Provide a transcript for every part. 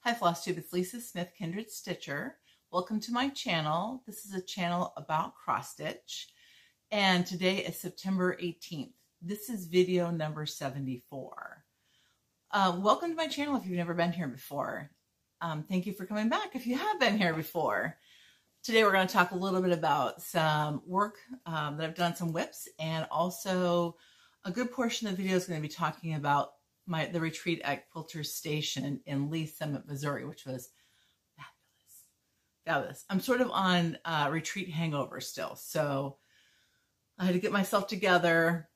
Hi Flosstube, it's Lisa Smith, Kindred Stitcher. Welcome to my channel. This is a channel about cross stitch, and today is September 18th. This is video number 74. Welcome to my channel if you've never been here before. Thank you for coming back if you have been here before. Today we're going to talk a little bit about some work that I've done, some whips, and also a good portion of the video is going to be talking about the retreat at Quilter Station in Lee Summit, Missouri, which was fabulous. I'm sort of on retreat hangover still, so I had to get myself together,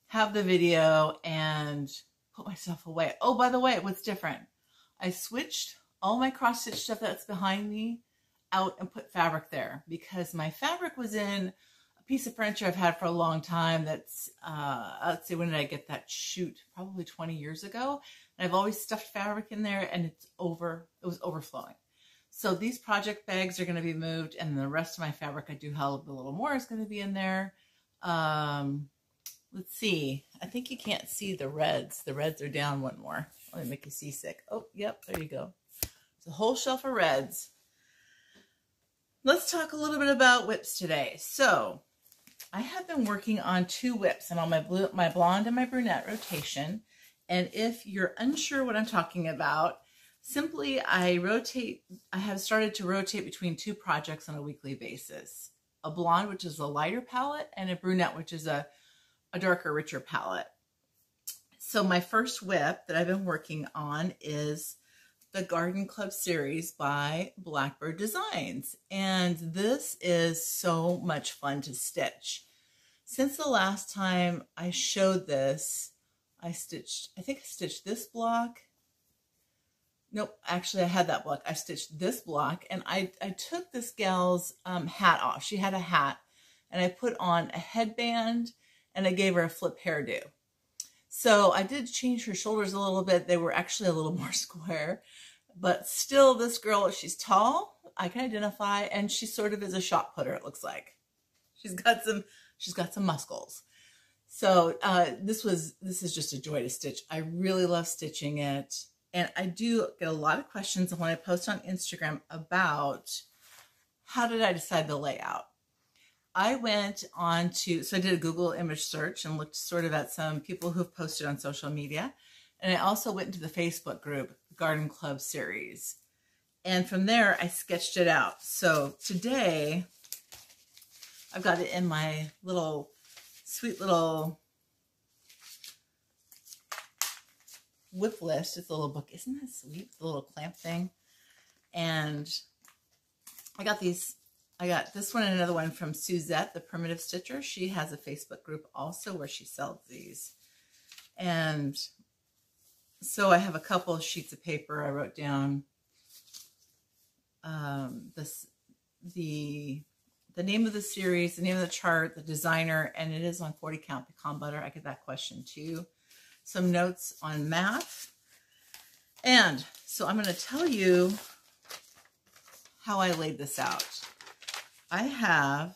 have the video, and put myself away. Oh, by the way, what's different? I switched all my cross stitch stuff that's behind me out and put fabric there because my fabric was in a piece of furniture I've had for a long time. That's let's see, when did I get that? Shoot, probably 20 years ago. And I've always stuffed fabric in there, and it was overflowing. So these project bags are going to be moved, and the rest of my fabric I do have a little more is going to be in there. Let's see. I think you can't see the reds. The reds are down one more. Let me make you seasick. Oh, yep, there you go. It's a whole shelf of reds. Let's talk a little bit about whips today. So I have been working on two whips. I'm on my blonde and my brunette rotation. And if you're unsure what I'm talking about, simply I have started to rotate between two projects on a weekly basis. A blonde, which is a lighter palette, and a brunette, which is a darker, richer palette. So my first whip that I've been working on is the Garden Club series by Blackbird Designs. And this is so much fun to stitch. Since the last time I showed this, I think I stitched this block. Nope, actually I had that block. I stitched this block, and I took this gal's hat off. She had a hat, and I put on a headband, and I gave her a flip hairdo. So I did change her shoulders a little bit. They were actually a little more square, but still this girl, she's tall, I can identify, and she sort of is a shot putter, it looks like. She's got some muscles. So this is just a joy to stitch. I really love stitching it. And I do get a lot of questions when I post on Instagram about how did I decide the layout. I went on so I did a Google image search and looked sort of at some people who've posted on social media. And I also went into the Facebook group, Garden Club series. And from there, I sketched it out. So today, I've got it in my little, sweet little whip list. It's a little book. Isn't that sweet? The little clamp thing. And I got this one and another one from Suzette, the Primitive Stitcher. She has a Facebook group also where she sells these. And so I have a couple of sheets of paper. I wrote down the name of the series, the name of the chart, the designer, and it is on 40 count pecan butter. I get that question too. Some notes on math. And so I'm going to tell you how I laid this out. I have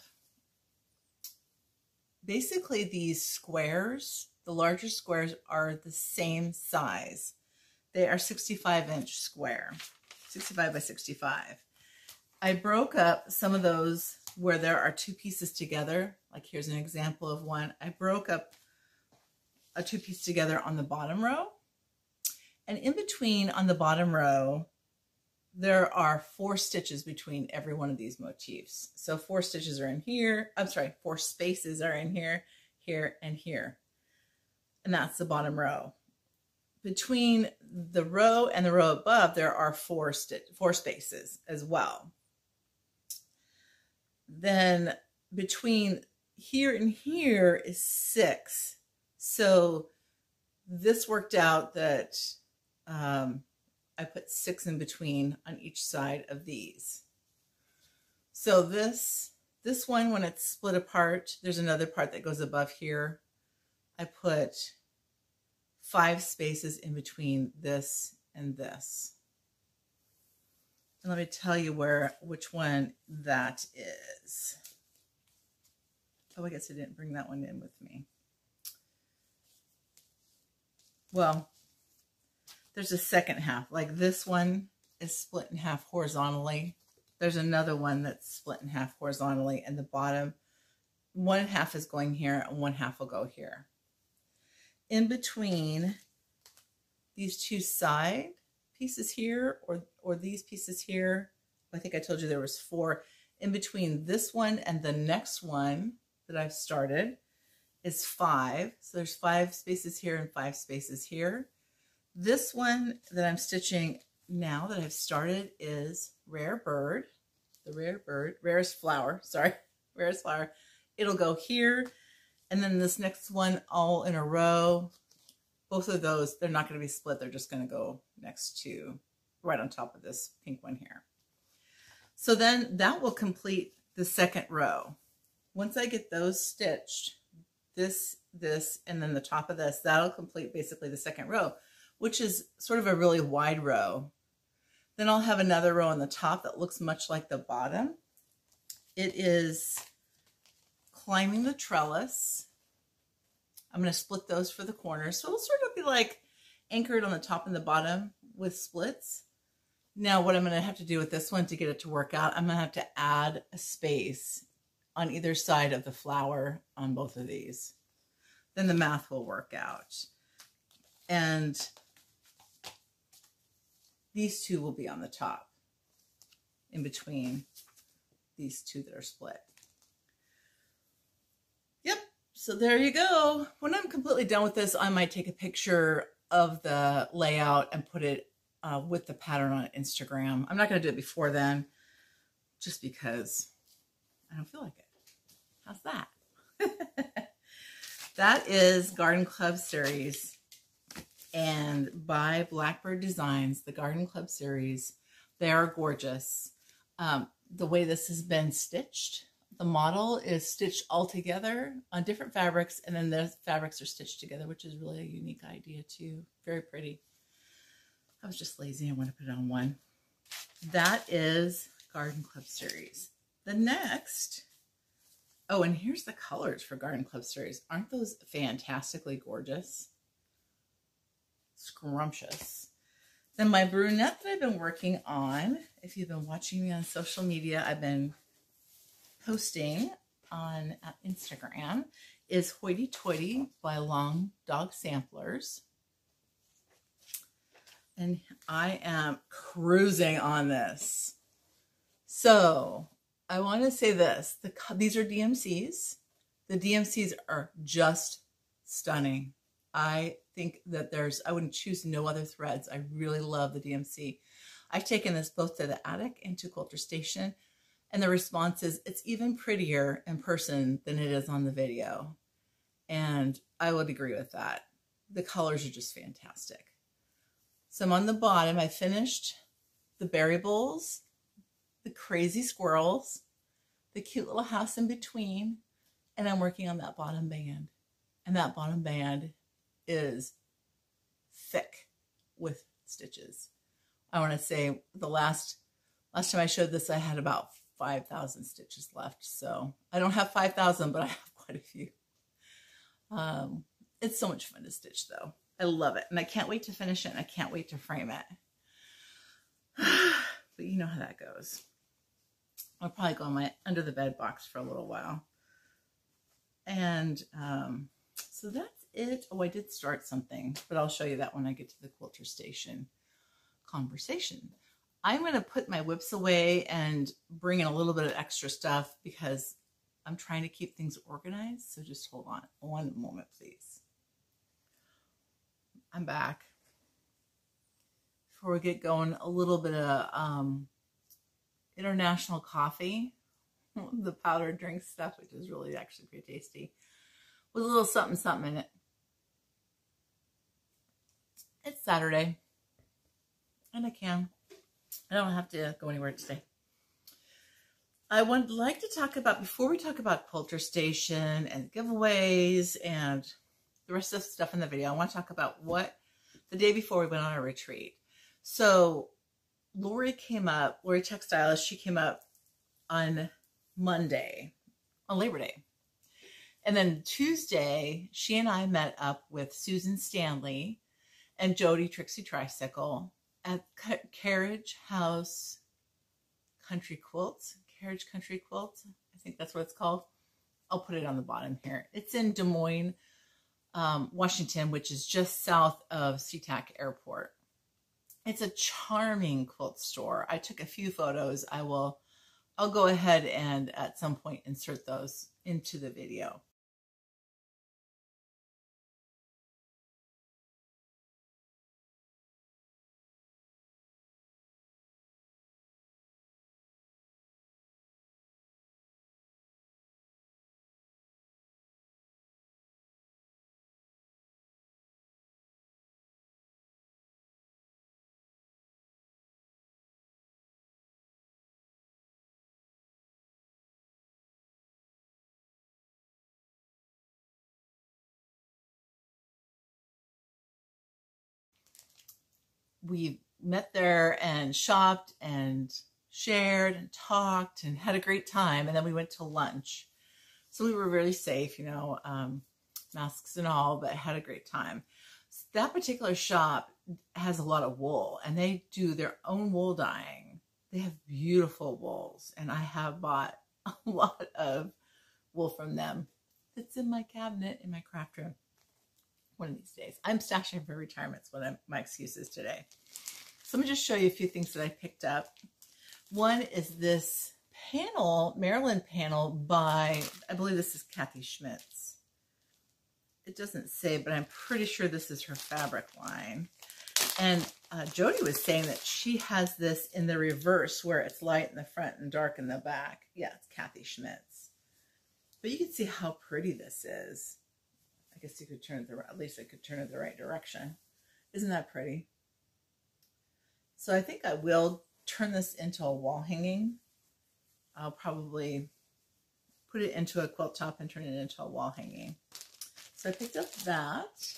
basically these squares. The larger squares are the same size. They are 65-inch square, 65 by 65. I broke up some of those where there are two pieces together. Like here's an example of one. I broke up a two piece together on the bottom row. And in between on the bottom row, there are 4 stitches between every one of these motifs. So 4 stitches are in here. I'm sorry, 4 spaces are in here, here, and here. And that's the bottom row. Between the row and the row above, there are 4 spaces as well. Then between here and here is 6. So this worked out that I put 6 in between on each side of these. So this one, when it's split apart, there's another part that goes above here. I put 5 spaces in between this and this. And let me tell you which one that is. Oh, I guess I didn't bring that one in with me. Well, there's a second half, like this one is split in half horizontally. There's another one that's split in half horizontally, and the bottom, one half is going here and one half will go here. In between these two side pieces here, or these pieces here, I think I told you there was 4. In between this one and the next one that I've started is 5. So there's 5 spaces here and 5 spaces here. This one that I'm stitching now that I've started is Rare Bird. The Rarest Flower, sorry, Rarest Flower. It'll go here. And then this next one all in a row. Both of those, they're not going to be split. They're just going to go next to, right on top of this pink one here. So then that will complete the second row. Once I get those stitched, this, and then the top of this, that'll complete basically the second row, which is sort of a really wide row. Then I'll have another row on the top that looks much like the bottom. It is climbing the trellis. I'm going to split those for the corners. So it'll sort of be like anchored on the top and the bottom with splits. Now what I'm going to have to do with this one to get it to work out, I'm going to have to add a space on either side of the flower on both of these. Then the math will work out. And these two will be on the top in between these two that are split. Yep, so there you go. When I'm completely done with this, I might take a picture of the layout and put it with the pattern on Instagram. I'm not going to do it before then, just because I don't feel like it. How's that? That is Garden Club Series, and by Blackbird Designs, the Garden Club Series. They are gorgeous. The way this has been stitched, the model is stitched all together on different fabrics, and then the fabrics are stitched together, which is really a unique idea too. Very pretty. I was just lazy. I want to put it on one. That is Garden Club Series. The next, oh, and here's the colors for Garden Club Series. Aren't those fantastically gorgeous? Scrumptious. Then my brunette that I've been working on, if you've been watching me on social media, I've been posting on Instagram, is Hoity Toity by Long Dog Samplers. And I am cruising on this. So I want to say this. These are DMCs. The DMCs are just stunning. I think that I wouldn't choose no other threads. I really love the DMC. I've taken this both to the attic and to Quilter Station, and the response is it's even prettier in person than it is on the video. And I would agree with that. The colors are just fantastic. So I'm on the bottom. I finished the berry bowls, the crazy squirrels, the cute little house in between, and I'm working on that bottom band. And that bottom band is thick with stitches. I want to say the last time I showed this, I had about 5,000 stitches left. So I don't have 5,000, but I have quite a few. It's so much fun to stitch though. I love it. And I can't wait to finish it. And I can't wait to frame it. But you know how that goes. I'll probably go on my under the bed box for a little while. And so that's it. Oh, I did start something, but I'll show you that when I get to the Quilter Station conversation. I'm going to put my whips away and bring in a little bit of extra stuff because I'm trying to keep things organized. So just hold on one moment, please. I'm back. Before we get going, a little bit of international coffee, the powdered drink stuff, which is really actually pretty tasty, with a little something something in it. It's Saturday, and I don't have to go anywhere today. I would like to talk about, before we talk about Quilter Station and giveaways and the rest of the stuff in the video, I want to talk about what the day before we went on our retreat. So Lori Textilist, she came up on Monday, on Labor Day. And then Tuesday, she and I met up with Susan Stanley and Jody Trixie Tricycle at Carriage House Country Quilts. Carriage Country Quilts. I think that's what it's called. I'll put it on the bottom here. It's in Des Moines, Washington, which is just south of SeaTac Airport. It's a charming quilt store. I took a few photos. I'll go ahead and at some point insert those into the video. We met there and shopped and shared and talked and had a great time. And then we went to lunch. So we were really safe, you know, masks and all, but had a great time. So that particular shop has a lot of wool, and they do their own wool dyeing. They have beautiful wools, and I have bought a lot of wool from them. It's in my cabinet in my craft room. One of these days. I'm stashing for retirement. That's what my excuse is today. So let me just show you a few things that I picked up. One is this panel, Maryland panel by, I believe this is Kathy Schmitz. It doesn't say, but I'm pretty sure this is her fabric line. And Jody was saying that she has this in the reverse where it's light in the front and dark in the back. Yeah, it's Kathy Schmitz. But you can see how pretty this is. I guess you could turn it at least I could turn it the right direction. Isn't that pretty? So I think I will turn this into a wall hanging. I'll probably put it into a quilt top and turn it into a wall hanging. So I picked up that.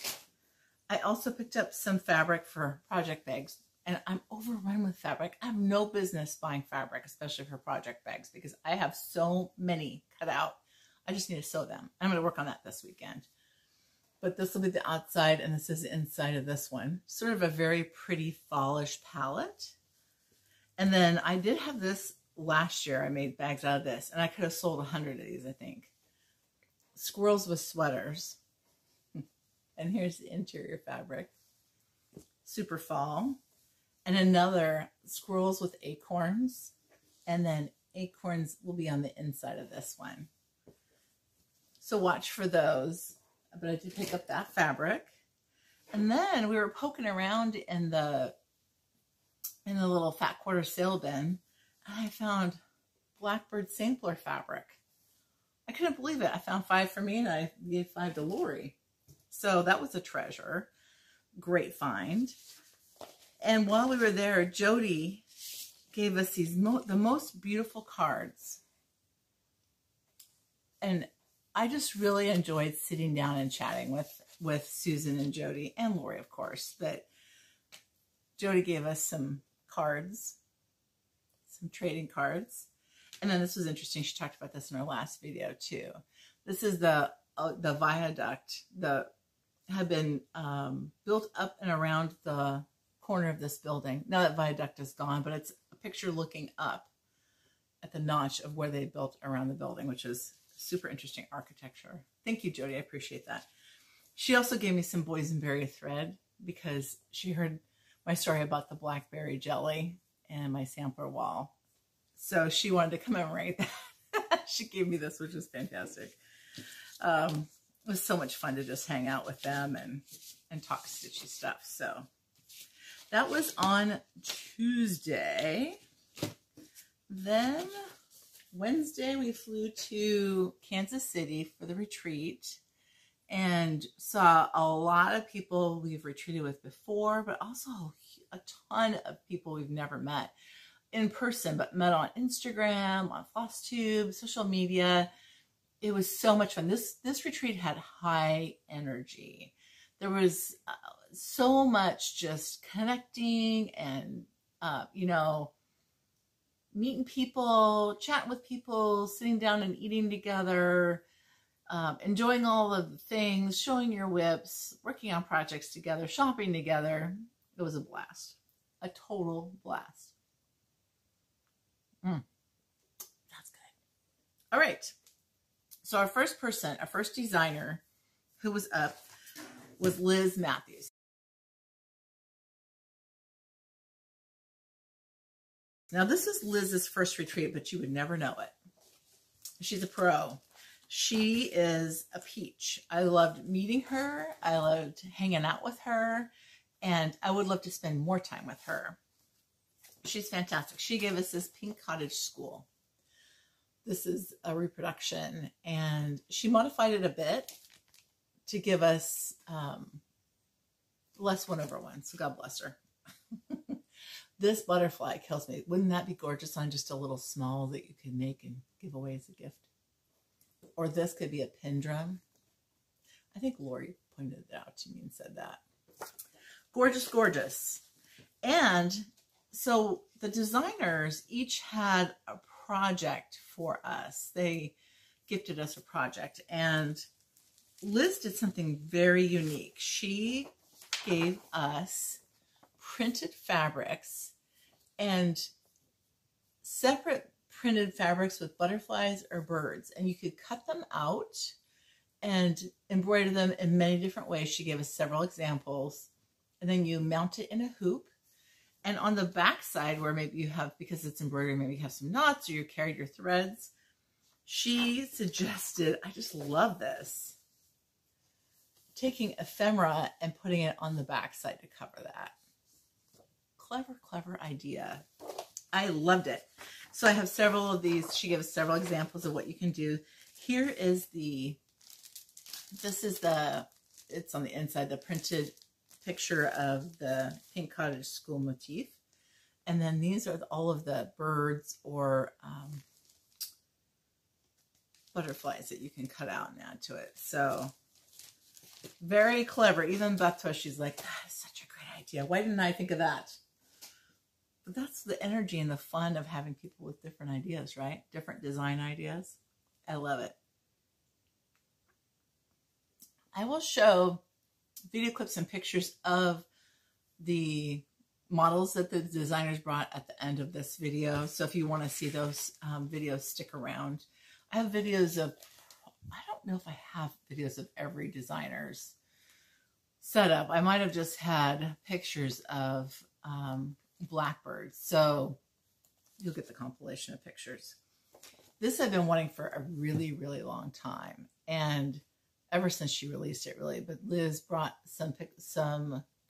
I also picked up some fabric for project bags, and I'm overrun with fabric. I have no business buying fabric, especially for project bags, because I have so many cut out. I just need to sew them. I'm going to work on that this weekend. But this will be the outside, and this is the inside of this one. Sort of a very pretty fallish palette. And then I did have this last year. I made bags out of this, and I could have sold 100 of these, I think. Squirrels with sweaters. And here's the interior fabric. Super fall. And another squirrels with acorns. And then acorns will be on the inside of this one. So watch for those. But I did pick up that fabric. And then we were poking around in the little fat quarter sale bin, and I found Blackbird sampler fabric. I couldn't believe it. I found 5 for me, and I gave 5 to Lori. So that was a treasure. Great find. And while we were there, Jody gave us these the most beautiful cards. And I just really enjoyed sitting down and chatting with Susan and Jody and Lori, of course. But Jody gave us some cards, some trading cards. And then this was interesting. She talked about this in her last video too. This is the viaduct that had been built up and around the corner of this building. Now that viaduct is gone, but it's a picture looking up at the notch of where they built around the building, which is super interesting architecture. Thank you, Jody. I appreciate that. She also gave me some boysenberry thread because she heard my story about the blackberry jelly and my sampler wall. So she wanted to commemorate that. She gave me this, which was fantastic. It was so much fun to just hang out with them and talk stitchy stuff. So that was on Tuesday. Then Wednesday, we flew to Kansas City for the retreat and saw a lot of people we've retreated with before, but also a ton of people we've never met in person, but met on Instagram, on Flosstube, social media. It was so much fun. This retreat had high energy. There was so much just connecting and, you know, meeting people, chatting with people, sitting down and eating together, enjoying all of the things, showing your whips, working on projects together, shopping together. It was a blast. A total blast. That's good. All right. So our first person, our first designer who was up was Liz Matthews. Now this is Liz's first retreat, but you would never know it. She's a pro. She is a peach. I loved meeting her. I loved hanging out with her. And I would love to spend more time with her. She's fantastic. She gave us this pink cottage school. This is a reproduction. And she modified it a bit to give us less 1/1. So God bless her. This butterfly kills me. Wouldn't that be gorgeous on just a little small that you could make and give away as a gift? Or this could be a pin drum. I think Lori pointed it out to me and said that. Gorgeous, gorgeous. And so the designers each had a project for us. They gifted us a project. And Liz did something very unique. She gave us printed fabrics and separate printed fabrics with butterflies or birds, and you could cut them out and embroider them in many different ways. She gave us several examples, and then you mount it in a hoop, and on the back side where maybe you have, because it's embroidery, maybe you have some knots or you carried your threads, she suggested, I just love this, taking ephemera and putting it on the back side to cover that. Clever, clever idea. I loved it. So I have several of these. She gave us several examples of what you can do. Here is it's on the inside, the printed picture of the pink cottage school motif. And then these are all of the birds or butterflies that you can cut out and add to it. So very clever. Even Beth Tosh, she's like, that is such a great idea. Why didn't I think of that? But that's the energy and the fun of having people with different ideas, right? Different design ideas. I love it. I will show video clips and pictures of the models that the designers brought at the end of this video. So if you want to see those videos, stick around. I have videos of, I don't know if I have videos of every designer's setup. I might have just had pictures of Blackbird. So you'll get the compilation of pictures. This I've been wanting for a really, really long time. And ever since she released it, really. But Liz brought some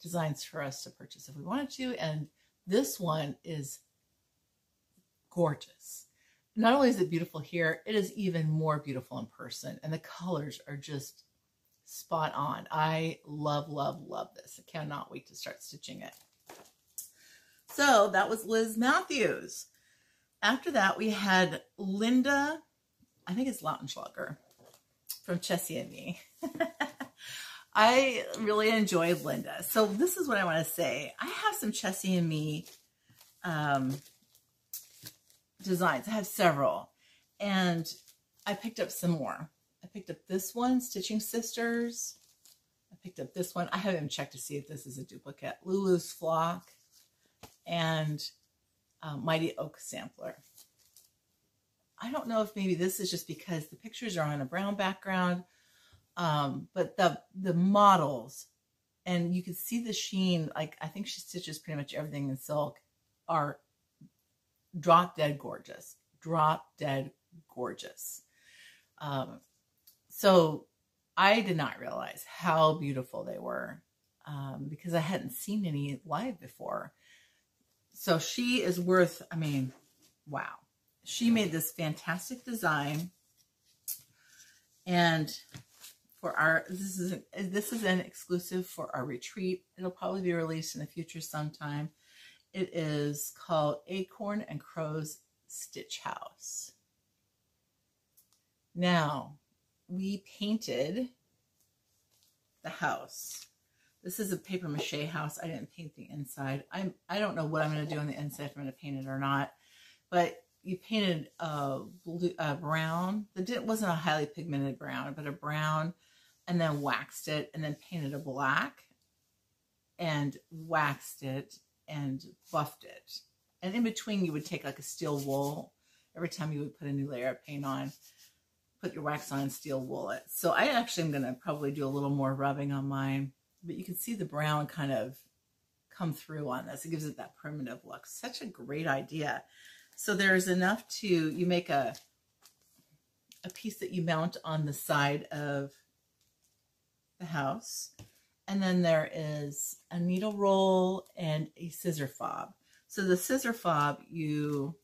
designs for us to purchase if we wanted to. And this one is gorgeous. Not only is it beautiful here, it is even more beautiful in person. And the colors are just spot on. I love, love, love this. I cannot wait to start stitching it. So that was Liz Matthews. After that, we had Linda, I think it's Lautenschlager, from Chessie and Me. I really enjoyed Linda. So this is what I want to say. I have some Chessie and Me designs. I have several. And I picked up some more. I picked up this one, Stitching Sisters. I picked up this one. I haven't even checked to see if this is a duplicate. Lulu's Flock. And Mighty Oak Sampler. I don't know if maybe this is just because the pictures are on a brown background, but the models, and you can see the sheen, like I think she stitches pretty much everything in silk, are drop dead gorgeous. Drop dead gorgeous. So I did not realize how beautiful they were because I hadn't seen any live before. So she is worth, I mean, wow. She made this fantastic design. And for our, this is an exclusive for our retreat. It'll probably be released in the future sometime. It is called Acorn and Crow's Stitch House. Now, we painted the house. This is a paper mache house. I didn't paint the inside. I don't know what I'm going to do on the inside, if I'm going to paint it or not. But you painted a brown. It wasn't a highly pigmented brown, but a brown, and then waxed it, and then painted a black, and waxed it, and buffed it. And in between, you would take like a steel wool. Every time you would put a new layer of paint on, put your wax on and steel wool it. So I actually am going to probably do a little more rubbing on mine, but you can see the brown kind of come through on this. It gives it that primitive look. Such a great idea. So there's enough to, you make a piece that you mount on the side of the house. And then there is a needle roll and a scissor fob. So the scissor fob, you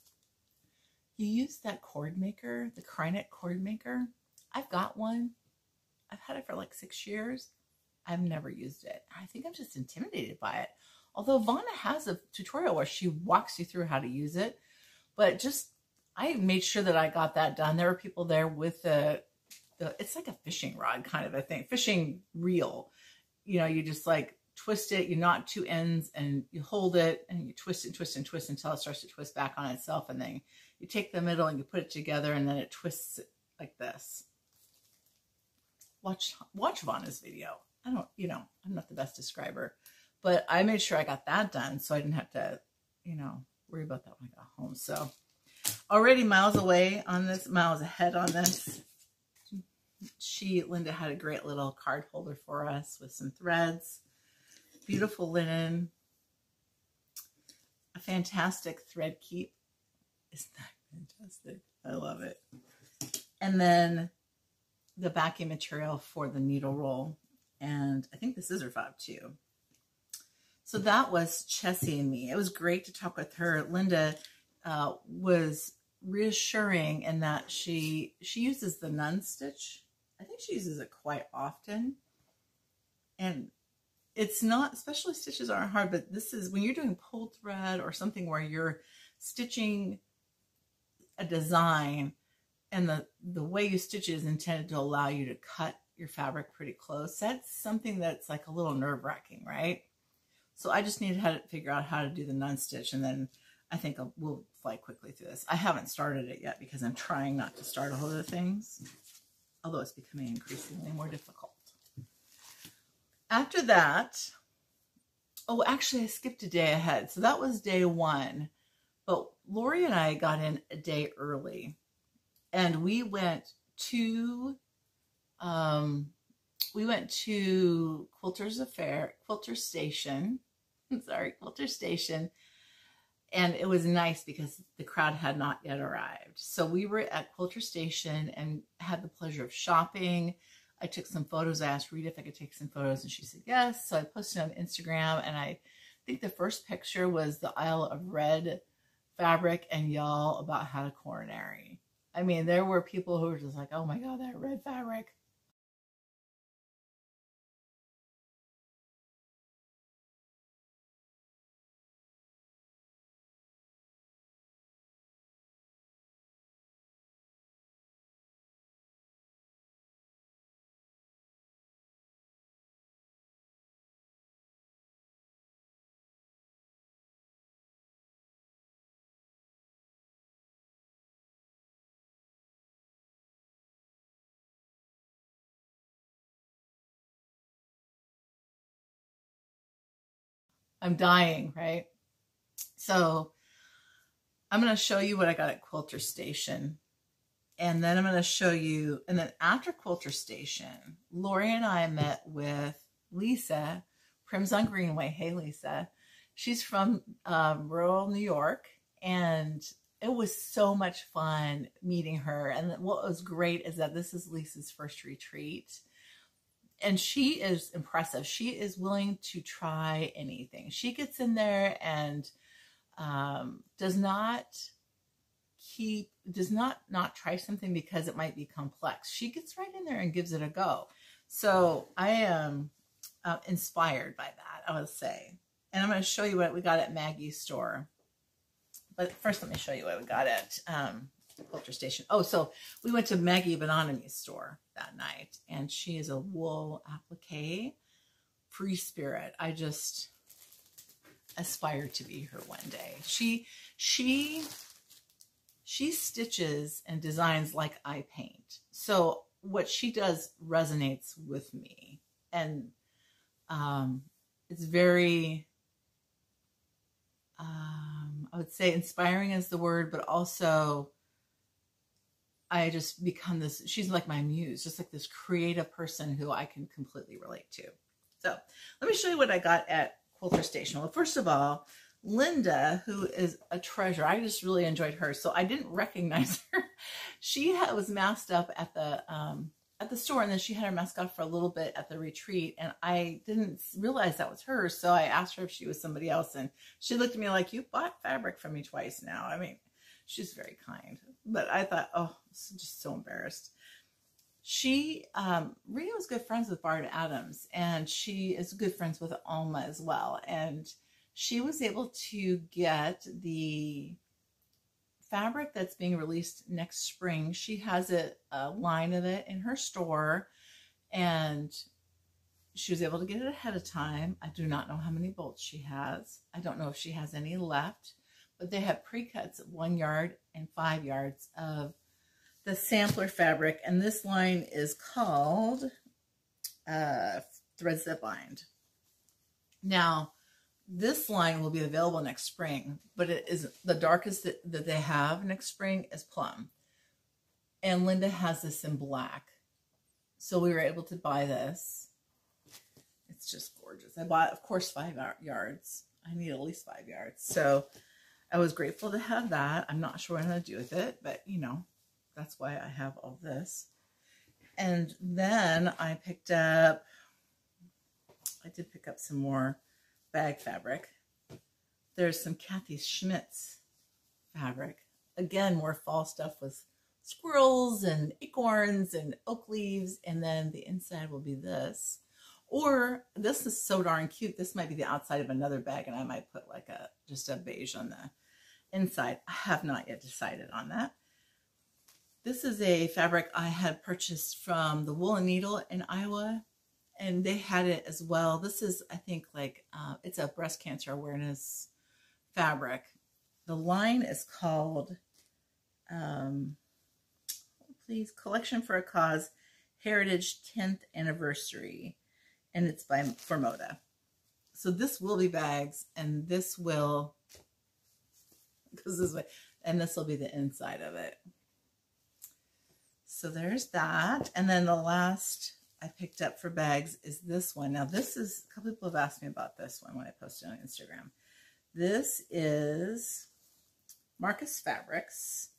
use that cord maker, the Krynet cord maker. I've got one. I've had it for like 6 years. I've never used it. I think I'm just intimidated by it. Although Vonna has a tutorial where she walks you through how to use it. But just, I made sure that I got that done. There were people there with it's like a fishing rod kind of a thing, fishing reel. You know, you just like twist it, you knot two ends and you hold it and you twist and twist and twist until it starts to twist back on itself. And then you take the middle and you put it together and then it twists it like this. Watch Vonna's video. I'm not the best describer, but I made sure I got that done so I didn't have to, worry about that when I got home. So already miles away on this, miles ahead on this. Linda had a great little card holder for us with some threads, beautiful linen, a fantastic thread keep. Isn't that fantastic? I love it. And then the backing material for the needle roll, and I think the scissor fob too. So that was Chessie and me. It was great to talk with her. Linda was reassuring in that she uses the nun stitch. I think she uses it quite often. And it's not, especially stitches aren't hard, but this is when you're doing pulled thread or something where you're stitching a design and the way you stitch it is intended to allow you to cut your fabric pretty close. That's something that's like a little nerve-wracking, right? So I just needed to figure out how to do the nun stitch, and then I think we'll fly quickly through this. I haven't started it yet because I'm trying not to start a whole lot of things, although it's becoming increasingly more difficult. After that, oh, actually I skipped a day ahead. So that was day one, but Lori and I got in a day early and we went to Quilter Station, and it was nice because the crowd had not yet arrived. So we were at Quilter Station and had the pleasure of shopping. I took some photos. I asked Rita if I could take some photos and she said yes. So I posted on Instagram, and I think the first picture was the aisle of red fabric and y'all about how to coronary. I mean, there were people who were just like, oh my God, that red fabric. I'm dying, right? So I'm going to show you what I got at Quilter Station. And then I'm going to show you, and then after Quilter Station, Lori and I met with Lisa, Prims on Greenway. Hey, Lisa. She's from rural New York, and it was so much fun meeting her. And what was great is that this is Lisa's first retreat. And she is impressive. She is willing to try anything. She gets in there and does not try something because it might be complex. She gets right in there and gives it a go. So I am inspired by that, I would say. And I'm going to show you what we got at Maggie's store. But first, let me show you what we got at Quilter Station. Oh, so we went to Maggie Bonanami's store that night, and she is a wool applique free spirit. I just aspire to be her one day. She stitches and designs like I paint. So what she does resonates with me, and it's very I would say inspiring is the word, but also I just become this, she's like my muse, just like this creative person who I can completely relate to. So let me show you what I got at Quilter Station. Well, first of all, Linda, who is a treasure, I just really enjoyed her. So I didn't recognize her. She was masked up at the store, and then she had her mask off for a little bit at the retreat, and I didn't realize that was her. So I asked her if she was somebody else, and she looked at me like, you bought fabric from me twice now. I mean, she's very kind, but I thought, oh, I'm just so embarrassed. She, Rita was good friends with Bard Adams, and she is good friends with Alma as well. And she was able to get the fabric that's being released next spring. She has a line of it in her store, and she was able to get it ahead of time. I do not know how many bolts she has. I don't know if she has any left, but they have pre-cuts at 1 yard and 5 yards of the sampler fabric, and this line is called Threads That Bind. Now, this line will be available next spring, but it is the darkest that they have next spring is plum. And Linda has this in black. So we were able to buy this. It's just gorgeous. I bought, of course, 5 yards. I need at least 5 yards. So I was grateful to have that. I'm not sure what I'm going to do with it, but you know, that's why I have all this. And then I did pick up some more bag fabric. There's some Kathy Schmidt's fabric. Again, more fall stuff with squirrels and acorns and oak leaves. And then the inside will be this. Or this is so darn cute. This might be the outside of another bag, and I might put like just a beige on the inside. I have not yet decided on that. This is a fabric I had purchased from the Wool and Needle in Iowa, and they had it as well. This is, I think, like, it's a breast cancer awareness fabric. The line is called, please, Collection for a Cause, Heritage 10th Anniversary, and it's by Formoda. So this will be bags, and this will, goes this way, and this will be the inside of it. So there's that. And then the last I picked up for bags is this one. Now this is, a couple people have asked me about this one when I posted on Instagram. This is Marcus Fabrics,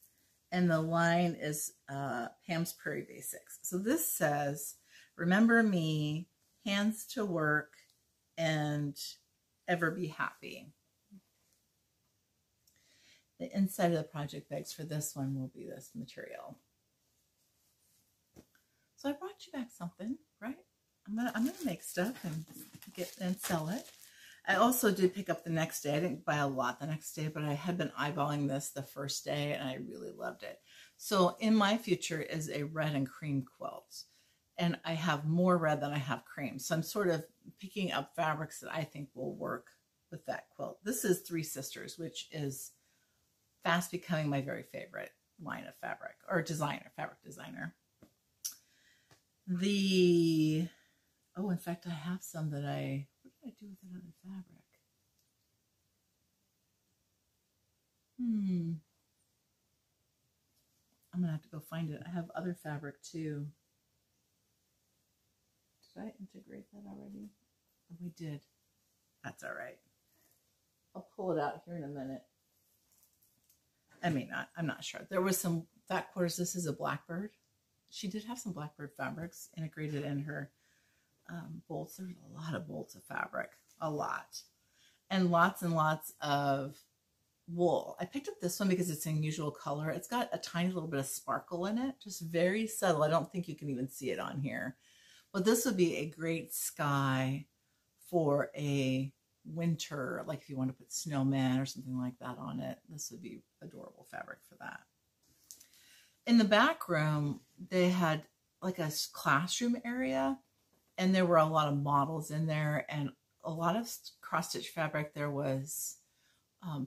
and the line is Pam's Prairie Basics. So this says, remember me, hands to work, and ever be happy. The inside of the project bags for this one will be this material. So I brought you back something, right? I'm gonna make stuff and sell it. I also did pick up the next day. I didn't buy a lot the next day, but I had been eyeballing this the first day, and I really loved it. So in my future is a red and cream quilt, and I have more red than I have cream. So I'm sort of picking up fabrics that I think will work with that quilt. This is Three Sisters, which is fast becoming my very favorite line of fabric, or fabric designer. Oh, in fact, I have some that what did I do with that other fabric? I'm going to have to go find it. I have other fabric too. Did I integrate that already? Oh, we did. That's all right. I'll pull it out here in a minute. I may not. I'm not sure. There was some fat quarters. This is a Blackbird. She did have some Blackbird fabrics integrated in her bolts. There's a lot of bolts of fabric. A lot. And lots of wool. I picked up this one because it's an unusual color. It's got a tiny little bit of sparkle in it. Just very subtle. I don't think you can even see it on here. But this would be a great sky for a winter, like if you want to put snowman or something like that on it. This would be adorable fabric for that. In the back room, they had like a classroom area, and there were a lot of models in there and a lot of cross-stitch fabric. There was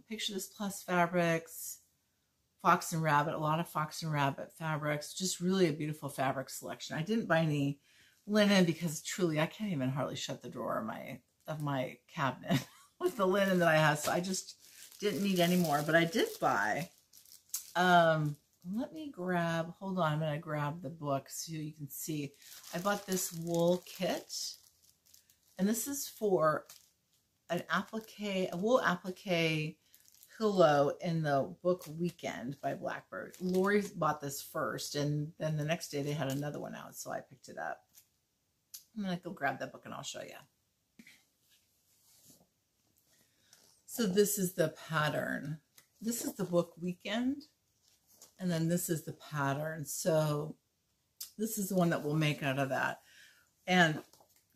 Picture This Plus fabrics, Fox and Rabbit, a lot of Fox and Rabbit fabrics, just really a beautiful fabric selection. I didn't buy any linen because truly I can't even hardly shut the drawer of my cabinet with the linen that I have. So I just Didn't need any more, but I did buy. Let me grab, hold on, I'm going to grab the book so you can see. I bought this wool kit, and this is for an applique, a wool applique pillow in the book Weekend by Blackbird. Lori bought this first, and then the next day they had another one out, so I picked it up. I'm going to go grab that book and I'll show you. So this is the pattern. This is the book Weekend, and then this is the pattern. So this is the one that we'll make out of that. And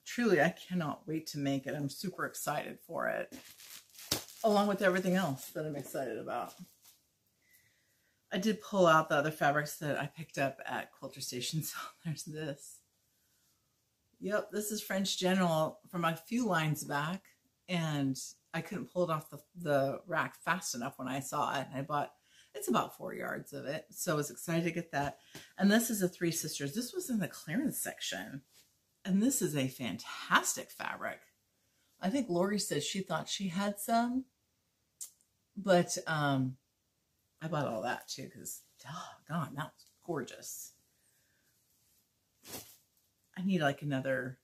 truly, I cannot wait to make it. I'm super excited for it, along with everything else that I'm excited about. I did pull out the other fabrics that I picked up at Quilter Station. So there's this. Yep, this is French General from a few lines back, and I couldn't pull it off the rack fast enough when I saw it. And I bought, it's about 4 yards of it. So I was excited to get that. And this is a Three Sisters. This was in the clearance section. And this is a fantastic fabric. I think Lori said she thought she had some, but I bought all that too because, doggone, that was gorgeous. I need like another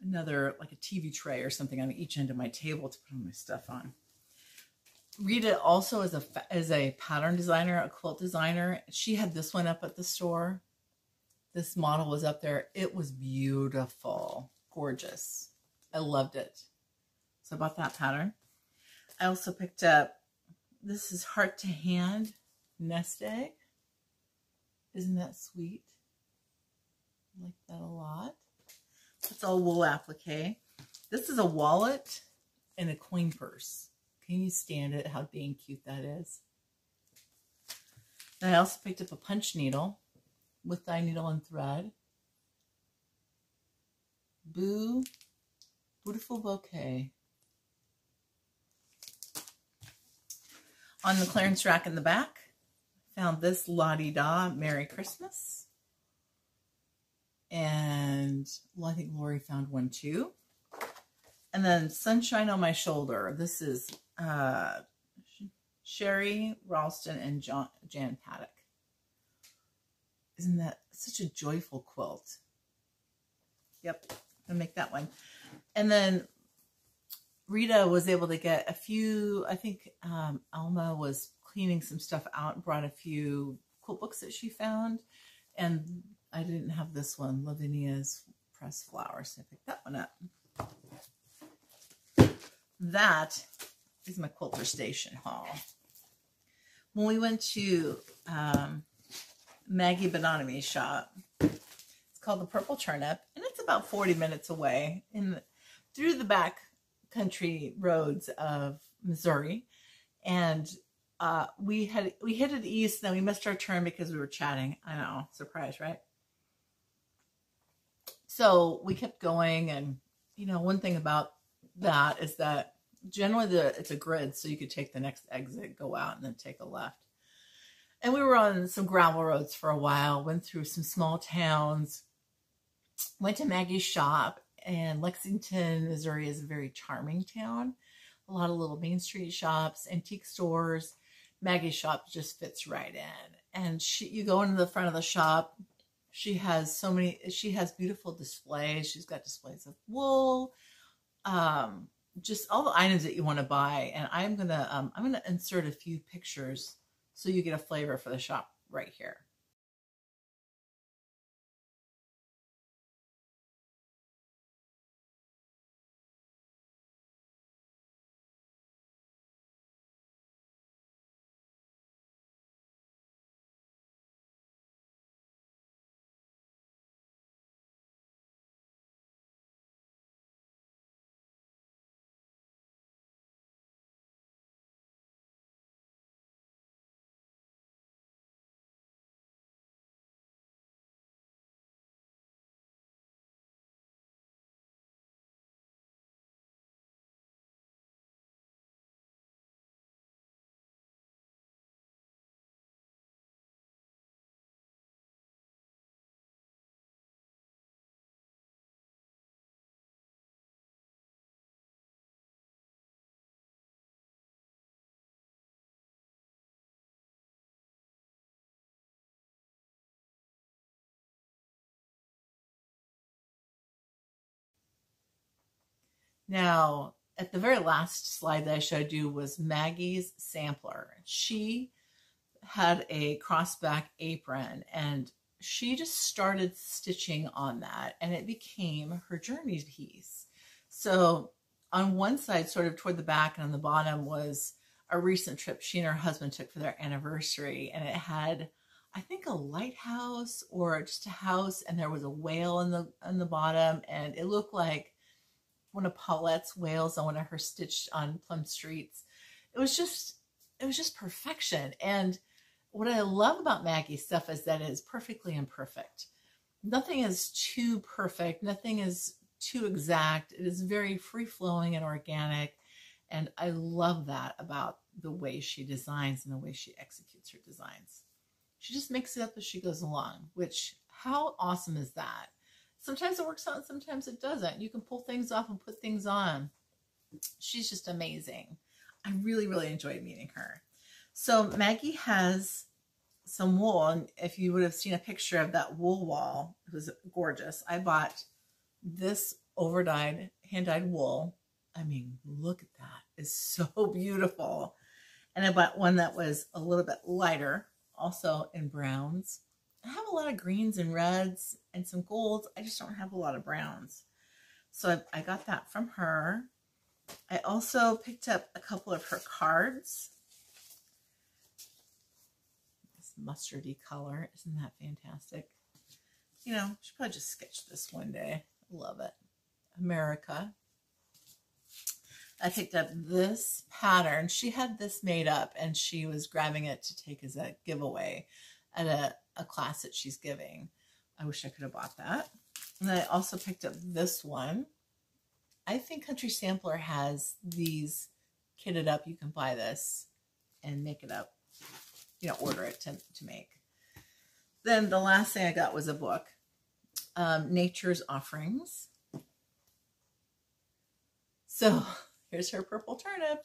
like a TV tray or something on each end of my table to put all my stuff on. Rita also is a pattern designer, a quilt designer. She had this one up at the store. This model was up there. It was beautiful, gorgeous. I loved it. So I bought that pattern. I also picked up, this is Heart to Hand Nest Egg. Isn't that sweet? I like that a lot. It's all wool applique. This is a wallet and a coin purse. Can you stand it? How dang cute that is. And I also picked up a punch needle with dye needle and thread. Beautiful bouquet. On the clearance rack in the back, found this La-Di-Da Merry Christmas. And well, I think Lori found one too. And then Sunshine on My Shoulder. This is Sherry Ralston and Jan Paddock. Isn't that such a joyful quilt? Yep, I'm gonna make that one. And then Rita was able to get a few, I think Alma was cleaning some stuff out and brought a few quilt books that she found. And I didn't have this one, Lavinia's Pressed Flowers, so I picked that one up. That is my Quilter Station haul. When we went to Maggie Bononomi's shop, it's called the Purple Turnip, and it's about 40 minutes away through the back country roads of Missouri. And we headed east, then we missed our turn because we were chatting. I know, surprise, right? So we kept going, and you know, one thing about that is that generally it's a grid, so you could take the next exit, go out, and then take a left. And we were on some gravel roads for a while, went through some small towns, went to Maggie's shop, and Lexington, Missouri is a very charming town. A lot of little Main Street shops, antique stores. Maggie's shop just fits right in. And you go into the front of the shop, she has beautiful displays. She's got displays of wool, just all the items that you want to buy. And I'm gonna insert a few pictures so you get a flavor for the shop right here. Now, at the very last slide that I showed you was Maggie's sampler. She had a crossback apron, and she just started stitching on that, and it became her journey piece. So on one side, sort of toward the back, and on the bottom was a recent trip she and her husband took for their anniversary, and it had, I think, a lighthouse or just a house, and there was a whale in the bottom, and it looked like one of Paulette's whales on one of her stitched on Plum Streets. It was just perfection. And what I love about Maggie's stuff is that it is perfectly imperfect. Nothing is too perfect. Nothing is too exact. It is very free-flowing and organic. And I love that about the way she designs and the way she executes her designs. She just makes it up as she goes along, which, how awesome is that? Sometimes it works out and sometimes it doesn't. You can pull things off and put things on. She's just amazing. I really, really enjoyed meeting her. So Maggie has some wool, and if you would have seen a picture of that wool wall, it was gorgeous. I bought this overdyed, hand-dyed wool. I mean, look at that. It's so beautiful. And I bought one that was a little bit lighter, also in browns. I have a lot of greens and reds and some golds. I just don't have a lot of browns. So I got that from her. I also picked up a couple of her cards. This mustardy color. Isn't that fantastic? You know, should probably just sketch this one day. Love it. America. I picked up this pattern. She had this made up and she was grabbing it to take as a giveaway at a class that she's giving. I wish I could have bought that. And I also picked up this one. I think Country Sampler has these kitted up. You can buy this and make it up, you know, order it to make. Then the last thing I got was a book, Nature's Offerings. So here's her Purple Turnip.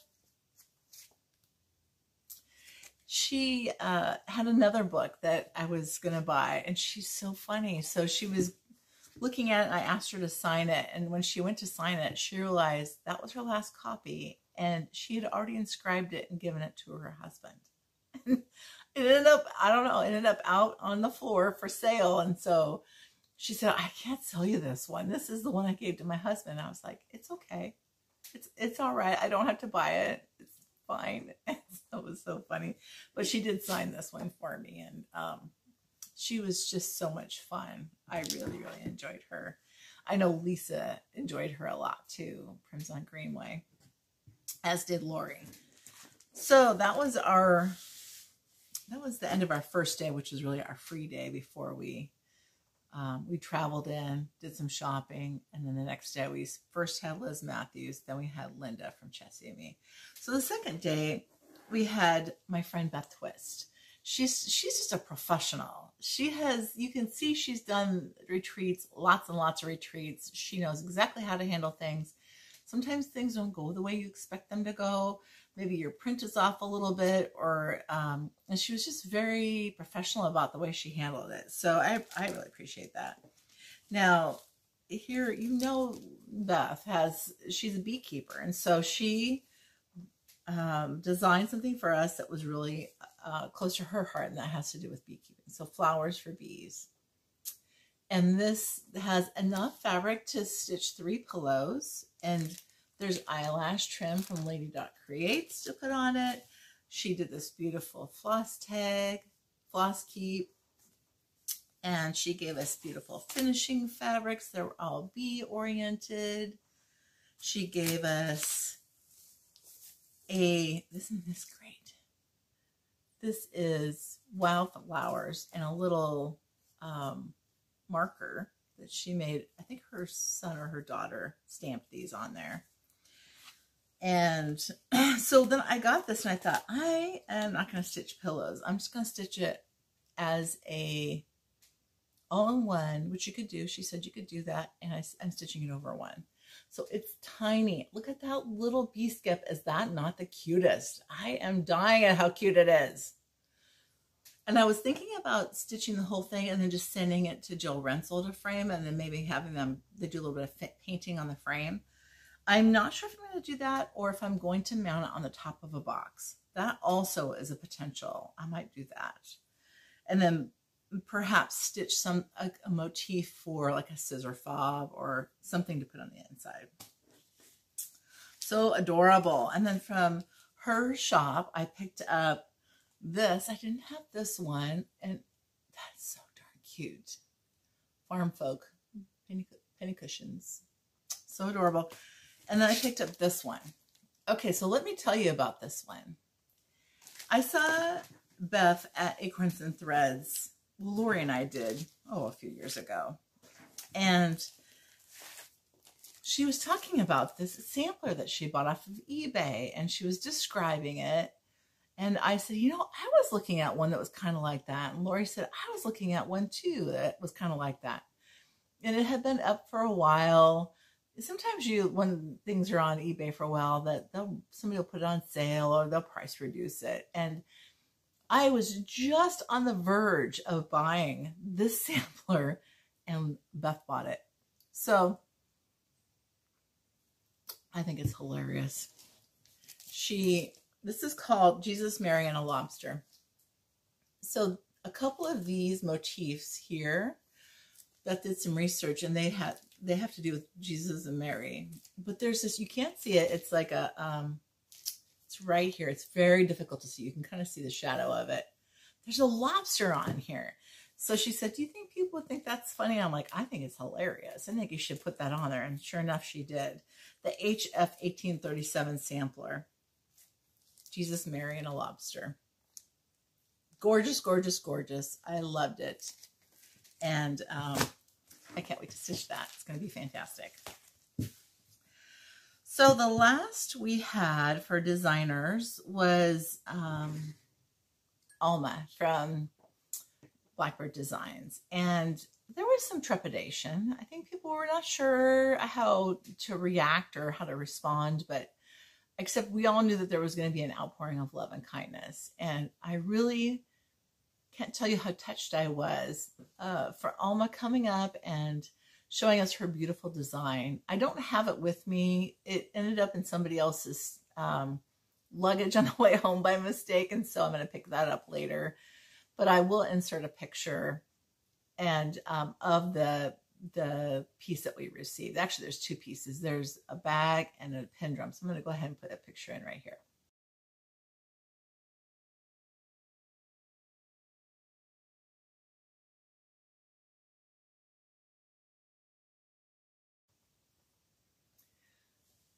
She had another book that I was going to buy, and she's so funny. So she was looking at it, and I asked her to sign it. And when she went to sign it, she realized that was her last copy, and she had already inscribed it and given it to her husband. It ended up, I don't know, it ended up out on the floor for sale. And so she said, I can't sell you this one. This is the one I gave to my husband. And I was like, it's okay. It's all right. I don't have to buy it. It's fine. It was so funny. But she did sign this one for me. And she was just so much fun. I really, really enjoyed her. I know Lisa enjoyed her a lot too, Crimson Greenway, as did Lori. So that was the end of our first day, which was really our free day before we traveled in, did some shopping, and then the next day we first had Liz Matthews, then we had Linda from Chessie and me. So the second day we had my friend Beth Twist. She's just a professional. She has, you can see she's done retreats, lots and lots of retreats. She knows exactly how to handle things. Sometimes things don't go the way you expect them to go. Maybe your print is off a little bit, or and she was just very professional about the way she handled it. So I really appreciate that. Now here, you know, Beth she's a beekeeper, and so she designed something for us that was really close to her heart, and that has to do with beekeeping. So flowers for bees. And this has enough fabric to stitch 3 pillows, and there's eyelash trim from Lady Dot Creates to put on it. She did this beautiful floss tag, floss keep, and she gave us beautiful finishing fabrics. They were all bee oriented. She gave us isn't this great? This is wildflowers and a little marker that she made. I think her son or her daughter stamped these on there. And so then I got this and I thought, I am not going to stitch pillows. I'm just going to stitch it as a all-in-one, which you could do. She said you could do that. And I'm stitching it over one. So it's tiny. Look at that little bee skip. Is that not the cutest? I am dying at how cute it is. And I was thinking about stitching the whole thing and then just sending it to Jill Rensel to frame, and then maybe having them, they do a little bit of painting on the frame. I'm not sure if I'm going to do that or if I'm going to mount it on the top of a box. That also is a potential. I might do that. And then perhaps stitch a motif for like a scissor fob or something to put on the inside. So adorable. And then from her shop, I picked up this. I didn't have this one, and that's so darn cute. Farm Folk penny cushions. So adorable. And then I picked up this one. Okay, so let me tell you about this one. I saw Beth at Acorns and Threads. Lori and I did, a few years ago. And she was talking about this sampler that she bought off of eBay, and she was describing it. And I said, I was looking at one that was kind of like that. And Lori said, I was looking at one too that was kind of like that. And it had been up for a while. Sometimes when things are on eBay for a while, that somebody will put it on sale or they'll price reduce it. And I was just on the verge of buying this sampler, and Beth bought it. So I think it's hilarious. This is called Jesus, Mary, and a Lobster. So a couple of these motifs here, Beth did some research, and they have to do with Jesus and Mary. But there's this, you can't see it. It's like it's right here. It's very difficult to see. You can kind of see the shadow of it. There's a lobster on here. So she said, do you think people would think that's funny? I'm like, I think it's hilarious. I think you should put that on there. And sure enough, she did. The HF 1837 sampler. Jesus, Mary, and a Lobster. Gorgeous, gorgeous, gorgeous. I loved it. And I can't wait to stitch that. It's going to be fantastic. So the last we had for designers was Alma from Blackbird Designs. And there was some trepidation. I think people were not sure how to react or how to respond, but except we all knew that there was going to be an outpouring of love and kindness. And I really can't tell you how touched I was for Alma coming up and showing us her beautiful design. I don't have it with me. It ended up in somebody else's luggage on the way home by mistake, and so I'm going to pick that up later. But I will insert a picture and of the piece that we received. Actually, there's two pieces. There's a bag and a pin drum. So I'm going to go ahead and put a picture in right here.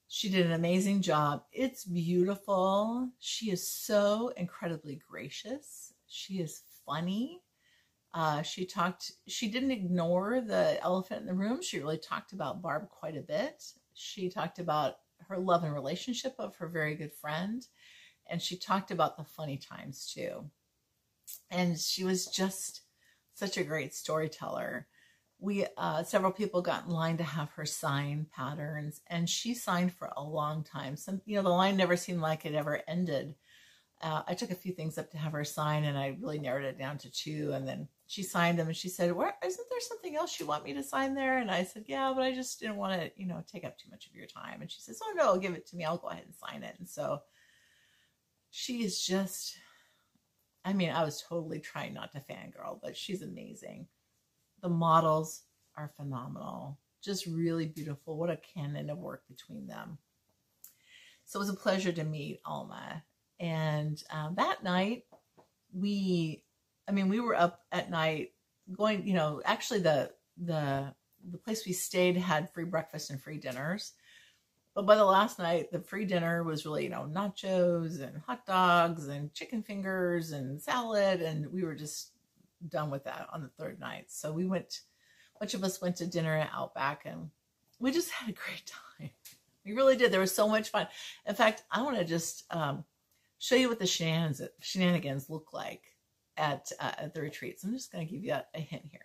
She did an amazing job. It's beautiful. She is so incredibly gracious. She is funny. She didn't ignore the elephant in the room. She really talked about Barb quite a bit. She talked about her love and relationship of her very good friend. And she talked about the funny times too. And she was just such a great storyteller. Several people got in line to have her sign patterns, and she signed for a long time. The line never seemed like it ever ended. I took a few things up to have her sign, and I really narrowed it down to 2. And then she signed them, and she said, isn't there something else you want me to sign there? And I said, yeah, but I just didn't want to, take up too much of your time. And she says, oh no, give it to me. I'll go ahead and sign it. And so she is just, I was totally trying not to fangirl, but she's amazing. The models are phenomenal. Just really beautiful. What a canon of work between them. So it was a pleasure to meet Alma. And that night, we were up at night going, actually the place we stayed had free breakfast and free dinners. But by the last night, the free dinner was really, nachos and hot dogs and chicken fingers and salad. And we were just done with that on the third night. So a bunch of us went to dinner at Outback, and we just had a great time. We really did. There was so much fun. In fact, I want to just show you what the shenanigans look like at the retreats. I'm just going to give you a hint here.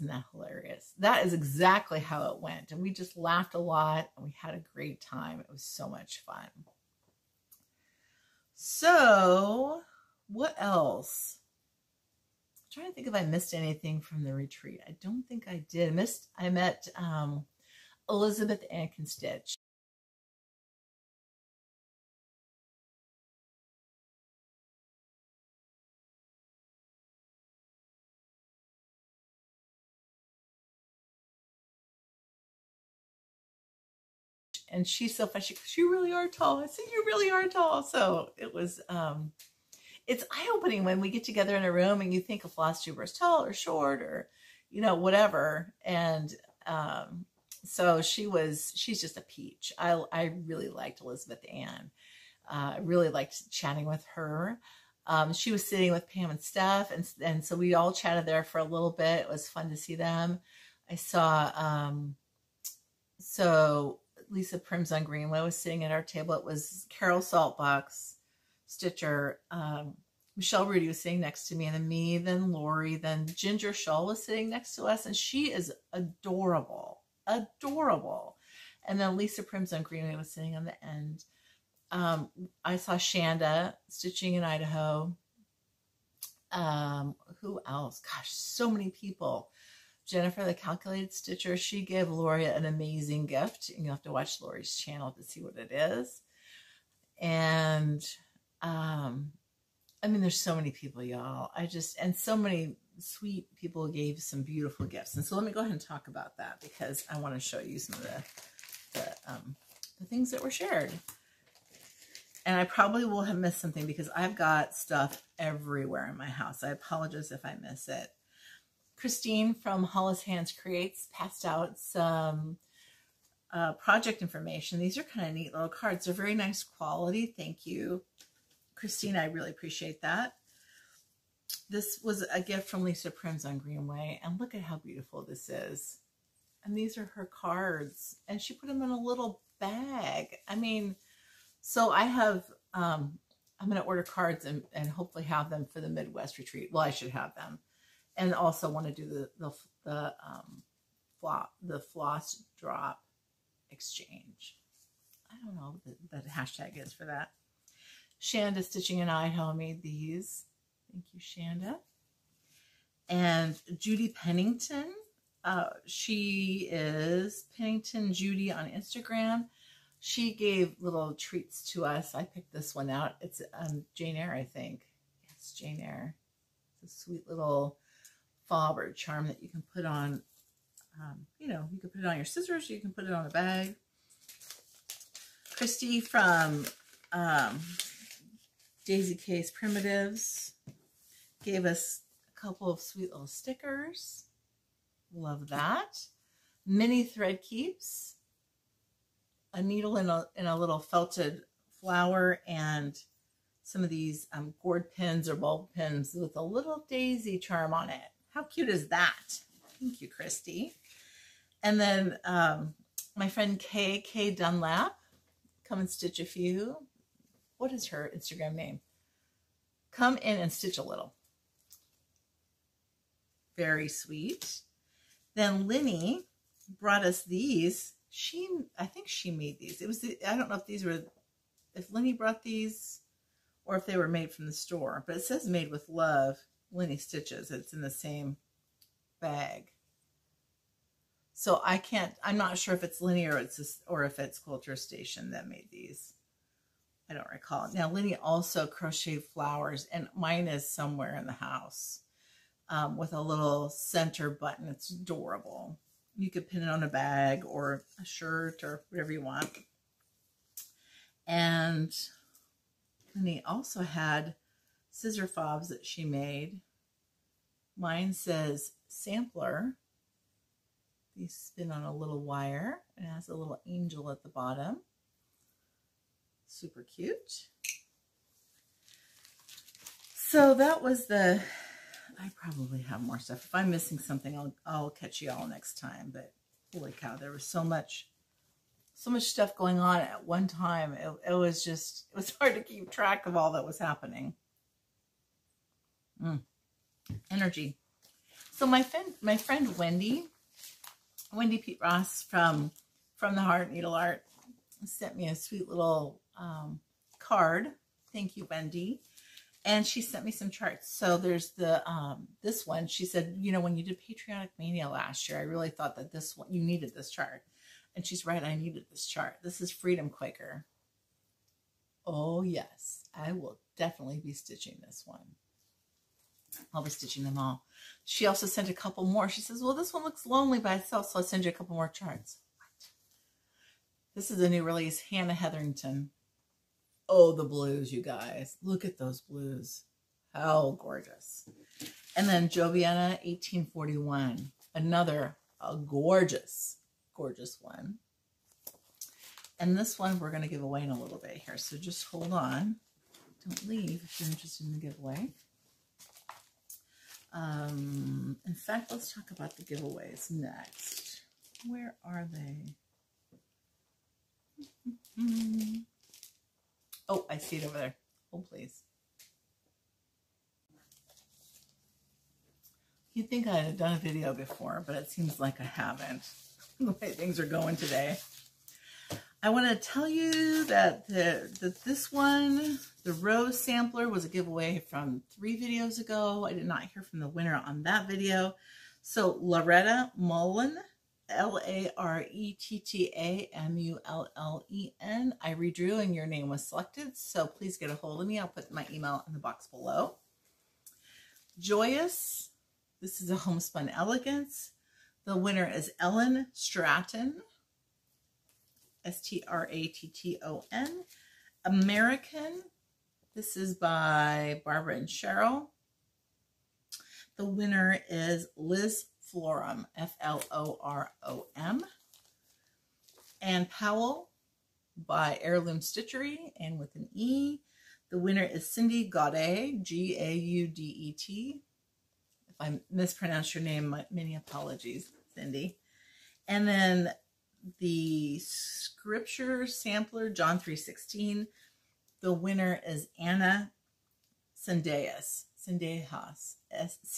Isn't that hilarious? That is exactly how it went. And we just laughed a lot and we had a great time. It was so much fun. So what else? I'm trying to think if I missed anything from the retreat. I don't think I did. I met Elizabeth and can stitch. And she's so fun. You really are tall. I said, you really are tall. So it was, it's eye-opening when we get together in a room and you think a Flosstuber is tall or short or, you know, whatever. And so she's just a peach. I really liked Elizabeth Ann. I really liked chatting with her. She was sitting with Pam and Steph, and so we all chatted there for a little bit. It was fun to see them. I saw, so Lisa Primson Greenway was sitting at our table. It was Carol Saltbox, Stitcher, Michelle Rudy was sitting next to me, and then me, then Lori, then Ginger Shaw was sitting next to us, and she is adorable, adorable. And then Lisa Primson Greenway was sitting on the end. I saw Shanda stitching in Idaho. Who else? Gosh, so many people. Jennifer, the Calculated Stitcher, she gave Lori an amazing gift. And you'll have to watch Lori's channel to see what it is. And, I mean, there's so many people, y'all. And so many sweet people gave some beautiful gifts. And so let me go ahead and talk about that because I want to show you some of the things that were shared. And I probably will have missed something because I've got stuff everywhere in my house. I apologize if I miss it. Christine from Hollis Hands Creates passed out some project information. These are kind of neat little cards. They're very nice quality. Thank you, Christine. I really appreciate that. This was a gift from Lisa Primson Greenway. And look at how beautiful this is. And these are her cards. And she put them in a little bag. I mean, so I have, I'm going to order cards and hopefully have them for the Midwest retreat. Well, I should have them. And also want to do the floss drop exchange. I don't know what the hashtag is for that. Shanda Stitching in Idaho made these. Thank you, Shanda. And Judy Pennington. She is Pennington Judy on Instagram. She gave little treats to us. I picked this one out. It's Jane Eyre, I think. It's Jane Eyre. It's a sweet little Faubourg charm that you can put on, you know, you can put it on your scissors, you can put it on a bag. Christy from Daisy Case Primitives gave us a couple of sweet little stickers. Love that. Mini Thread Keeps. A needle in a little felted flower and some of these gourd pins or bulb pins with a little daisy charm on it. How cute is that? Thank you, Christy. And then my friend K Dunlap, come and stitch a few. What is her Instagram name? Come in and stitch a little. Very sweet. Then Linny brought us these. I think she made these. It was, I don't know if these were, if Linny brought these or if they were made from the store, but it says made with love, Linny Stitches. It's in the same bag. So I'm not sure if it's Linny or if it's Quilter Station that made these. I don't recall. Now, Linny also crocheted flowers, and mine is somewhere in the house with a little center button. It's adorable. You could pin it on a bag or a shirt or whatever you want. And Linny also had scissor fobs that she made. Mine says sampler. These spin on a little wire. It has a little angel at the bottom. Super cute. So that was I probably have more stuff. If I'm missing something, I'll catch you all next time. But holy cow, there was so much stuff going on at one time. It was hard to keep track of all that was happening. Energy. So my friend Wendy Pete Ross from the Heart Needle Art sent me a sweet little card. Thank you, Wendy. And she sent me some charts. So there's the this one. She said, you know, when you did Patriotic Mania last year, I really thought that this one, you needed this chart. And she's right, I needed this chart. This is Freedom Quaker. Oh yes, I will definitely be stitching this one. I'll be stitching them all. She also sent a couple more. She says, well, this one looks lonely by itself, so I'll send you a couple more charts. What? This is a new release, Hannah Hetherington. Oh, the blues, you guys. Look at those blues. How gorgeous. And then Joviana 1841. Another gorgeous, gorgeous one. And this one we're going to give away in a little bit here, so just hold on. Don't leave if you're interested in the giveaway. In fact, let's talk about the giveaways next. Where are they? Oh, I see it over there. Hold, please. You'd think I had done a video before, but it seems like I haven't. The way things are going today. I want to tell you that this one, the rose sampler, was a giveaway from 3 videos ago. I did not hear from the winner on that video. So Loretta Mullen, L-A-R-E-T-T-A-M-U-L-L-E-N. I redrew and your name was selected, so please get a hold of me. I'll put my email in the box below. Joyous, this is a Homespun Elegance. The winner is Ellen Stratton. S-T-R-A-T-T-O-N. American. This is by Barbara and Cheryl. The winner is Liz Florum, F-L-O-R-O-M. And Powell by Heirloom Stitchery, and with an E. The winner is Cindy Gaudet, G-A-U-D-E-T. If I mispronounced your name, many apologies, Cindy. And then the Scripture Sampler, John 3:16. The winner is Anna Sendejas, S-C-E-N-D-E-J-A-S.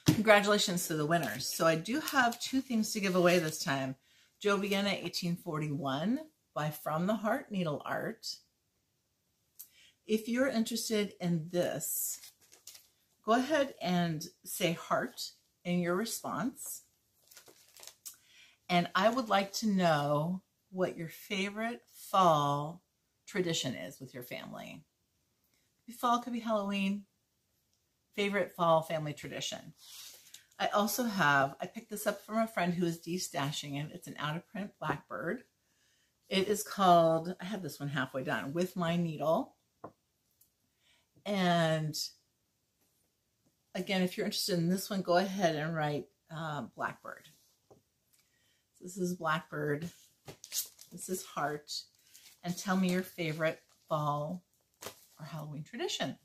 Congratulations to the winners. So I do have 2 things to give away this time. Joviana 1841 by From the Heart Needle Art. If you're interested in this, go ahead and say heart in your response. And I would like to know what your favorite fall tradition is with your family. Could be fall, could be Halloween. Favorite fall family tradition. I also have, I picked this up from a friend who is de-stashing it. It's an out-of-print Blackbird. It is called, I have this one halfway done, With My Needle. And again, if you're interested in this one, go ahead and write Blackbird. So this is Blackbird. This is Heart. And tell me your favorite fall or Halloween tradition.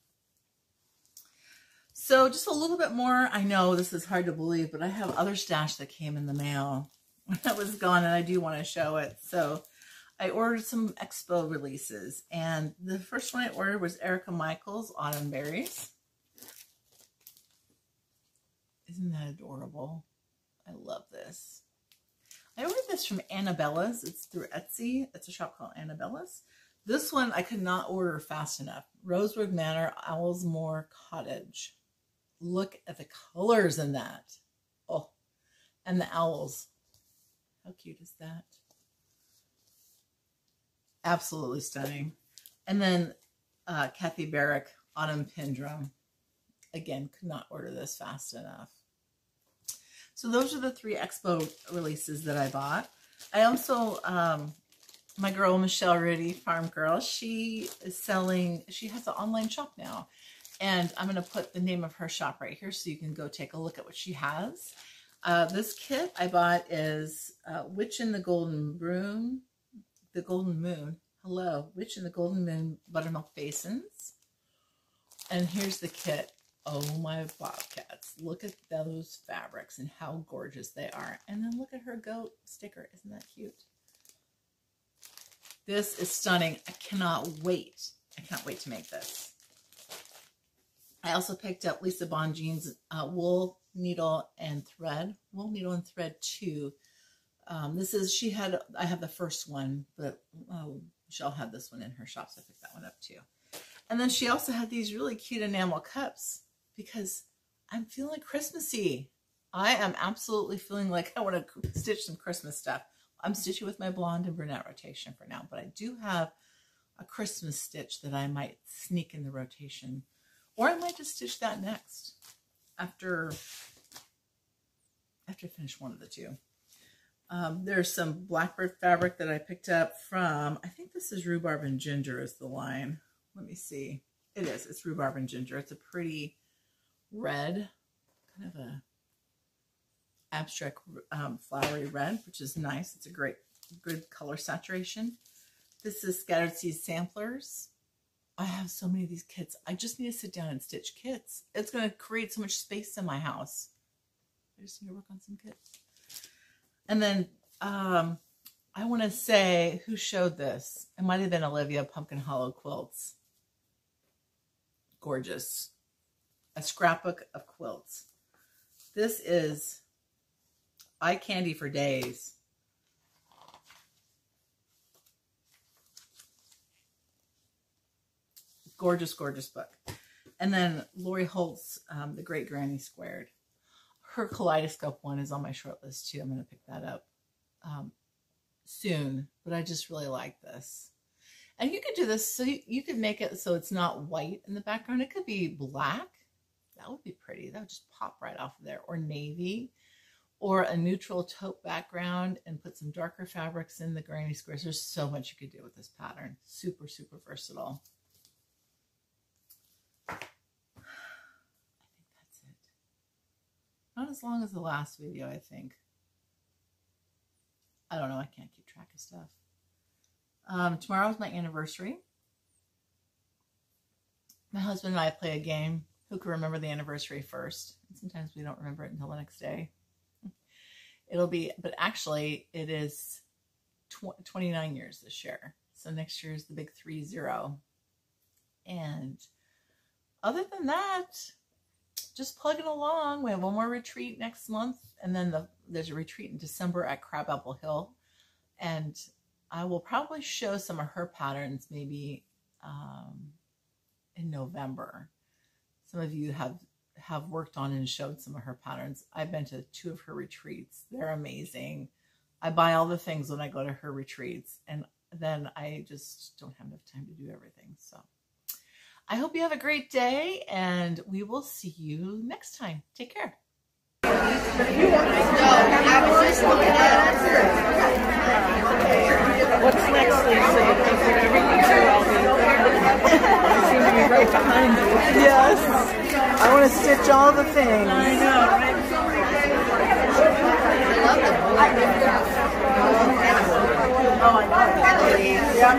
So just a little bit more. I know this is hard to believe, but I have other stash that came in the mail when I was gone, and I do want to show it. So I ordered some Expo releases, and the first one I ordered was Erica Michaels Autumn Berries. Isn't that adorable? I love this. I ordered this from Annabella's. It's through Etsy. It's a shop called Annabella's. This one I could not order fast enough. Rosewood Manor, Owlsmore Cottage. Look at the colors in that. Oh, and the owls. How cute is that? Absolutely stunning. And then Kathy Barrick, Autumn Pindrum. Again, could not order this fast enough. So those are the 3 Expo releases that I bought. I also, my girl, Michelle Riddy, Farm Girl, she is selling, she has an online shop now. And I'm going to put the name of her shop right here so you can go take a look at what she has. This kit I bought is Witch in the Golden Moon. Hello, Witch in the Golden Moon Buttermilk Basins. And here's the kit. Oh my bobcats. Look at those fabrics and how gorgeous they are. And then look at her goat sticker. Isn't that cute? This is stunning. I cannot wait. I can't wait to make this. I also picked up Lisa Bonjean's wool needle and thread. Wool needle and thread 2. This is, I have the first one, but Michelle had this one in her shop, so I picked that one up too. And then she also had these really cute enamel cups because I'm feeling Christmassy. I am absolutely feeling like I want to stitch some Christmas stuff. I'm stitching with my blonde and brunette rotation for now, but I do have a Christmas stitch that I might sneak in the rotation, or I might just stitch that next after I finish one of the two. There's some Blackbird fabric that I picked up from, I think this is Rhubarb and Ginger is the line. Let me see. It is. It's Rhubarb and Ginger. It's a pretty red, kind of a abstract flowery red, which is nice. It's a good color saturation. This is Scattered Seed Samplers. I have so many of these kits. I just need to sit down and stitch kits. It's going to create so much space in my house. I just need to work on some kits. And then I want to say who showed this. It might have been Olivia, Pumpkin Hollow Quilts. Gorgeous. A scrapbook of quilts. This is eye candy for days. Gorgeous, gorgeous book. And then Lori Holt's The Great Granny Squared. Her Kaleidoscope one is on my short list too. I'm going to pick that up soon, but I just really like this. And you could do this, so you could make it so it's not white in the background. It could be black. That would be pretty. That would just pop right off of there. Or navy, or a neutral taupe background, and put some darker fabrics in the granny squares. There's so much you could do with this pattern. Super, super versatile. I think that's it. Not as long as the last video, I think. I don't know. I can't keep track of stuff. Tomorrow's my anniversary. My husband and I play a game. Who can remember the anniversary first? And sometimes we don't remember it until the next day. It'll be, but actually it is 29 years this year. So next year is the big 30. And other than that, just plugging along. We have one more retreat next month, and then there's a retreat in December at Crabapple Hill. And I will probably show some of her patterns maybe in November. Some of you have worked on and showed some of her patterns. I've been to 2 of her retreats. They're amazing. I buy all the things when I go to her retreats, and then I just don't have enough time to do everything. So I hope you have a great day, and we will see you next time. Take care. What's next, Lisa? You think that everything's I seem to be right behind you. Yes. I want to stitch all the things. I know, right? I love them. Oh, I know. Yeah.